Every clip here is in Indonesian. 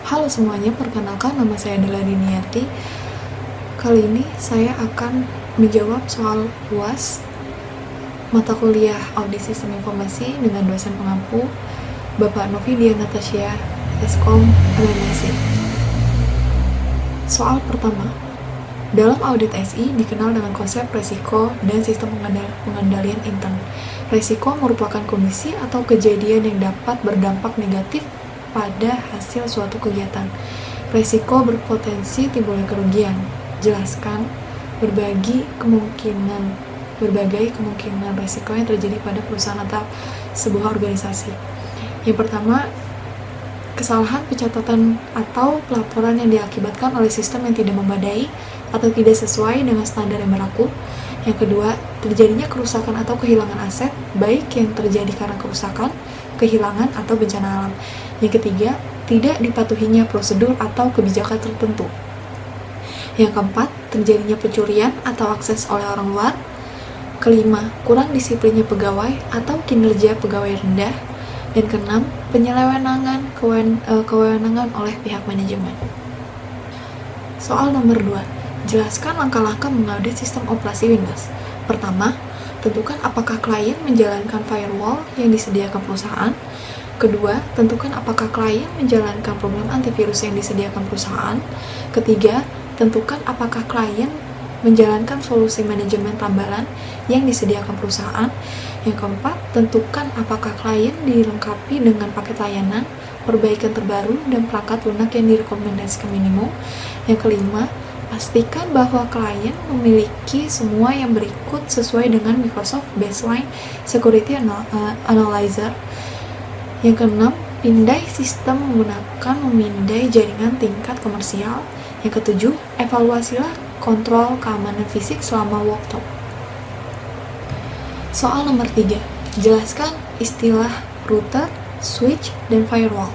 Halo semuanya, perkenalkan nama saya Dela Diniati. Kali ini saya akan menjawab soal UAS mata kuliah Audit Sistem Informasi dengan dosen pengampu Bapak Novidia Natasha Eskom MMSI. Soal pertama, dalam audit SI dikenal dengan konsep resiko dan sistem pengendalian intern. Resiko merupakan kondisi atau kejadian yang dapat berdampak negatif pada hasil suatu kegiatan. Resiko berpotensi timbulnya kerugian. Jelaskan berbagai kemungkinan resiko yang terjadi pada perusahaan atau sebuah organisasi. Yang pertama, kesalahan pencatatan atau pelaporan yang diakibatkan oleh sistem yang tidak memadai atau tidak sesuai dengan standar yang berlaku. Yang kedua, terjadinya kerusakan atau kehilangan aset, baik yang terjadi karena kerusakan, kehilangan, atau bencana alam. Yang ketiga, tidak dipatuhinya prosedur atau kebijakan tertentu. Yang keempat, terjadinya pencurian atau akses oleh orang luar. Kelima, kurang disiplinnya pegawai atau kinerja pegawai rendah. Dan keenam, penyelewenangan kewenangan oleh pihak manajemen. Soal nomor 2, jelaskan langkah-langkah mengaudit sistem operasi Windows. Pertama, tentukan apakah klien menjalankan firewall yang disediakan perusahaan. Kedua, tentukan apakah klien menjalankan program antivirus yang disediakan perusahaan. Ketiga, tentukan apakah klien menjalankan solusi manajemen tambalan yang disediakan perusahaan. Yang keempat, tentukan apakah klien dilengkapi dengan paket layanan, perbaikan terbaru, dan perangkat lunak yang direkomendasikan minimum. Yang kelima, pastikan bahwa klien memiliki semua yang berikut sesuai dengan Microsoft Baseline Security Analyzer. Yang keenam, pindai sistem menggunakan memindai jaringan tingkat komersial. Yang ketujuh, evaluasilah kontrol keamanan fisik selama workshop. Soal nomor 3, jelaskan istilah router, switch, dan firewall.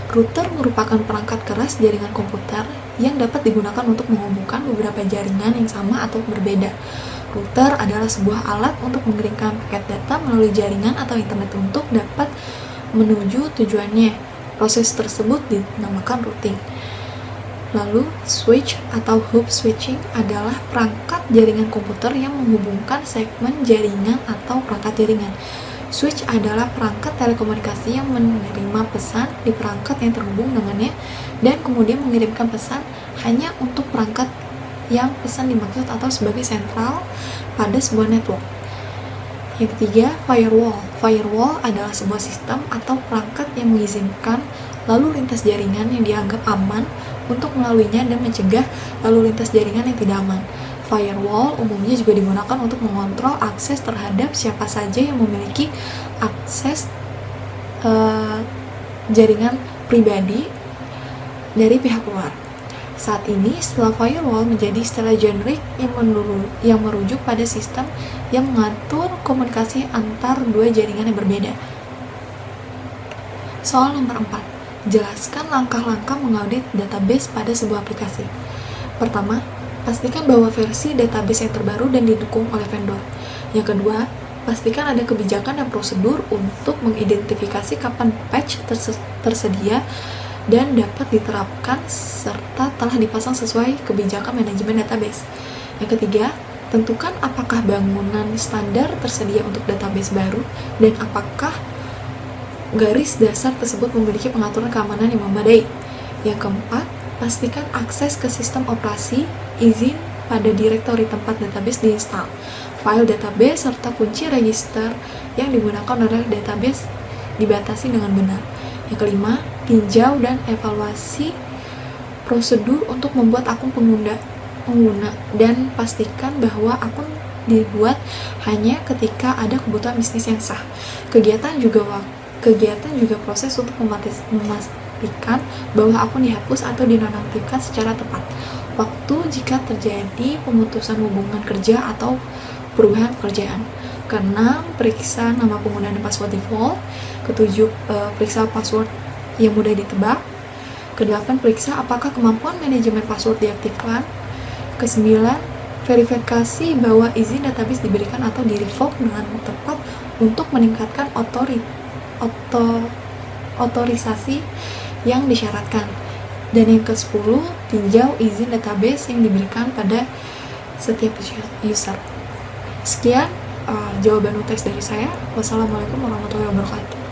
Router merupakan perangkat keras jaringan komputer yang dapat digunakan untuk menghubungkan beberapa jaringan yang sama atau berbeda. Router adalah sebuah alat untuk mengirimkan paket data melalui jaringan atau internet untuk dapat menuju tujuannya. Proses tersebut dinamakan routing. Lalu, switch atau hub switching adalah perangkat jaringan komputer yang menghubungkan segmen jaringan atau perangkat jaringan. Switch adalah perangkat telekomunikasi yang menerima pesan di perangkat yang terhubung dengannya dan kemudian mengirimkan pesan hanya untuk perangkat yang pesan dimaksud atau sebagai sentral pada sebuah network. Yang ketiga, firewall. Firewall adalah sebuah sistem atau perangkat yang mengizinkan lalu lintas jaringan yang dianggap aman untuk melaluinya dan mencegah lalu lintas jaringan yang tidak aman. Firewall umumnya juga digunakan untuk mengontrol akses terhadap siapa saja yang memiliki akses jaringan pribadi dari pihak luar. Saat ini, istilah firewall menjadi istilah generik yang merujuk pada sistem yang mengatur komunikasi antar dua jaringan yang berbeda. Soal nomor 4, jelaskan langkah-langkah mengaudit database pada sebuah aplikasi. Pertama, pastikan bahwa versi database yang terbaru dan didukung oleh vendor. Yang kedua, pastikan ada kebijakan dan prosedur untuk mengidentifikasi kapan patch tersedia dan dapat diterapkan serta telah dipasang sesuai kebijakan manajemen database. Yang ketiga, tentukan apakah bangunan standar tersedia untuk database baru dan apakah garis dasar tersebut memiliki pengaturan keamanan yang memadai. Yang keempat, pastikan akses ke sistem operasi, izin pada direktori tempat database diinstal, file database, serta kunci register yang digunakan oleh database dibatasi dengan benar. Yang kelima, tinjau dan evaluasi prosedur untuk membuat akun pengguna dan pastikan bahwa akun dibuat hanya ketika ada kebutuhan bisnis yang sah. Kegiatan juga proses untuk memastikan bahwa akun dihapus atau dinonaktifkan secara tepat. Waktu jika terjadi pemutusan hubungan kerja atau perubahan pekerjaan. Keenam, periksa nama pengguna dan password default. Ketujuh, periksa password yang mudah ditebak. Kedelapan, periksa apakah kemampuan manajemen password diaktifkan. Kesembilan, verifikasi bahwa izin database diberikan atau di-revoke dengan tepat untuk meningkatkan otorisasi yang disyaratkan. Dan yang ke-10, tinjau izin database yang diberikan pada setiap user. Sekian jawaban UTS dari saya. Wassalamualaikum warahmatullahi wabarakatuh.